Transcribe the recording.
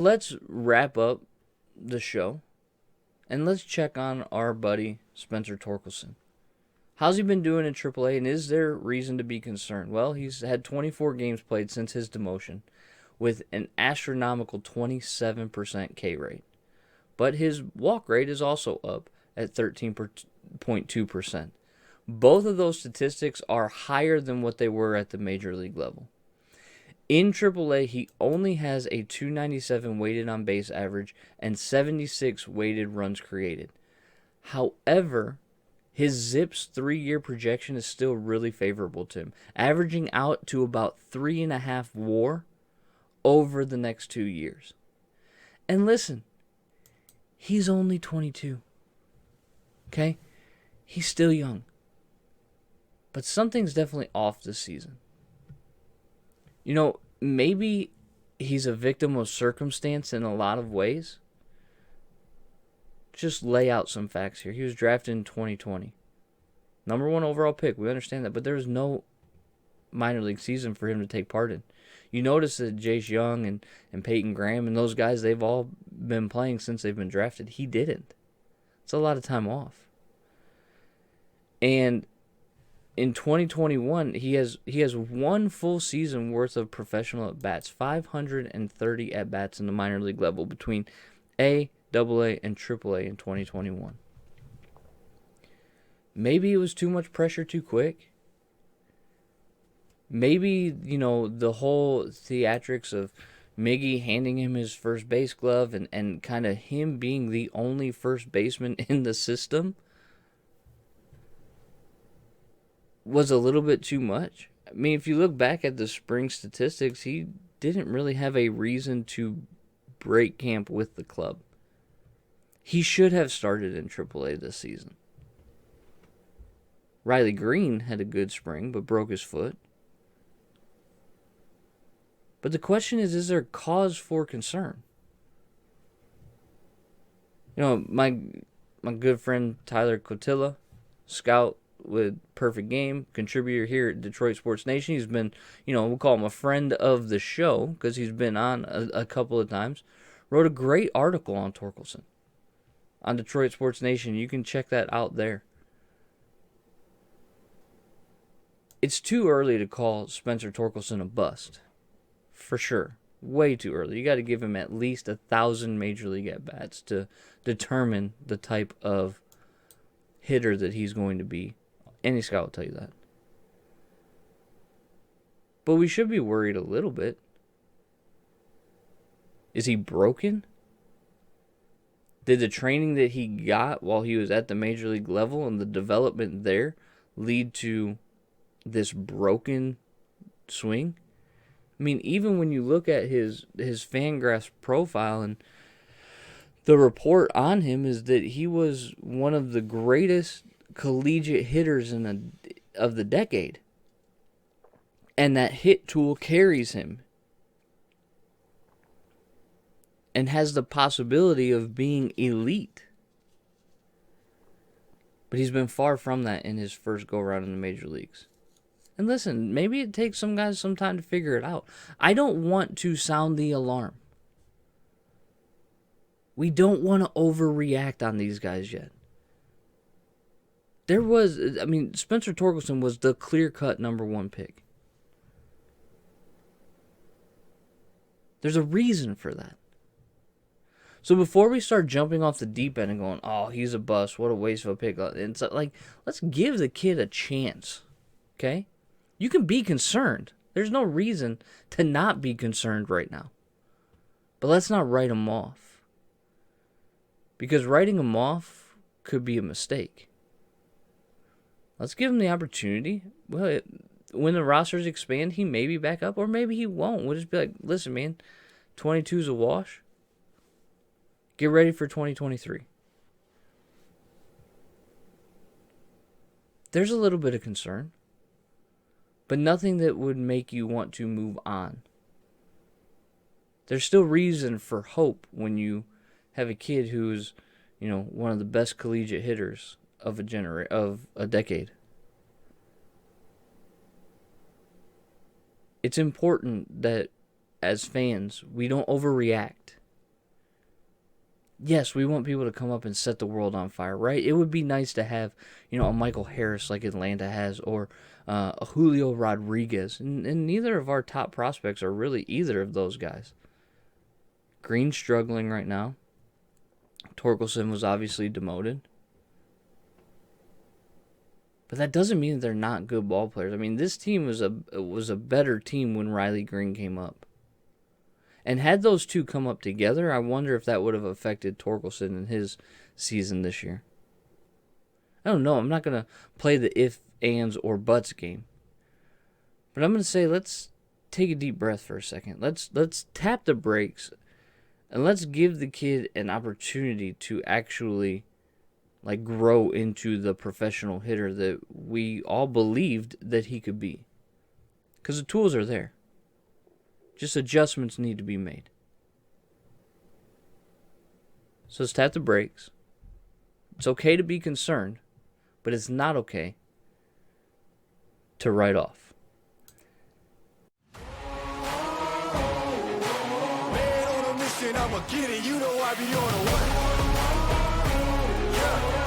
Let's wrap up the show and let's check on our buddy Spencer Torkelson. How's he been doing in AAA, and is there reason to be concerned? Well, he's had 24 games played since his demotion with an astronomical 27% K rate. But his walk rate is also up at 13.2%. Both of those statistics are higher than what they were at the major league level. In AAA, he only has a 297 weighted on base average and 76 weighted runs created. However, his ZiPS 3-year projection is still really favorable to him, averaging out to about 3.5 WAR over the next 2 years. And listen, he's only 22. Okay? He's still young. But something's definitely off this season. You know, maybe he's a victim of circumstance in a lot of ways. Just lay out some facts here. He was drafted in 2020. Number 1 overall pick. We understand that. But there was no minor league season for him to take part in. You notice that Jace Young and Peyton Graham and those guys, they've all been playing since they've been drafted. He didn't. It's a lot of time off. And in 2021, he has 1 full season worth of professional at-bats, 530 at-bats in the minor league level between A, AA, and AAA in 2021. Maybe it was too much pressure too quick. Maybe, the whole theatrics of Miggy handing him his first base glove and kind of him being the only first baseman in the system was a little bit too much. I mean, if you look back at the spring statistics, he didn't really have a reason to break camp with the club. He should have started in AAA this season. Reilly Green had a good spring, but broke his foot. But the question is there cause for concern? My good friend Tyler Cotilla, scout with Perfect Game, contributor here at Detroit Sports Nation. He's been, we'll call him a friend of the show because he's been on a couple of times. Wrote a great article on Torkelson on Detroit Sports Nation. You can check that out there. It's too early to call Spencer Torkelson a bust. For sure. Way too early. You got to give him at least 1,000 major league at-bats to determine the type of hitter that he's going to be. Any scout will tell you that. But we should be worried a little bit. Is he broken? Did the training that he got while he was at the major league level and the development there lead to this broken swing? I mean, even when you look at his Fangraphs profile, and the report on him is that he was one of the greatest collegiate hitters of the decade. And that hit tool carries him and has the possibility of being elite. But he's been far from that in his first go-around in the major leagues. And listen, maybe it takes some guys some time to figure it out. I don't want to sound the alarm. We don't want to overreact on these guys yet. Spencer Torkelson was the clear-cut number 1 pick. There's a reason for that. So before we start jumping off the deep end and going, oh, he's a bust, what a waste of a pick. It's like, let's give the kid a chance, okay? You can be concerned. There's no reason to not be concerned right now. But let's not write him off. Because writing him off could be a mistake. Let's give him the opportunity. Well, when the rosters expand, he may be back up, or maybe he won't. We'll just be like, listen, man, 22's a wash. Get ready for 2023. There's a little bit of concern, but nothing that would make you want to move on. There's still reason for hope when you have a kid who's, one of the best collegiate hitters of a decade. It's important that as fans, we don't overreact Yes, we want people to come up and set the world on fire, right? It would be nice to have, a Michael Harris like Atlanta has, or a Julio Rodriguez. And neither of our top prospects are really either of those guys. Green's struggling right now. Torkelson was obviously demoted. But that doesn't mean that they're not good ball players. I mean, this team was a better team when Reilly Green came up. And had those two come up together, I wonder if that would have affected Torkelson in his season this year. I don't know. I'm not going to play the if, ands, or buts game. But I'm going to say let's take a deep breath for a second. Let's tap the brakes and let's give the kid an opportunity to actually grow into the professional hitter that we all believed that he could be. Because the tools are there. Just adjustments need to be made. So let's tap the brakes. It's okay to be concerned, but it's not okay to write off. Man on a mission, I'ma get it. You know I be on a what? Yeah.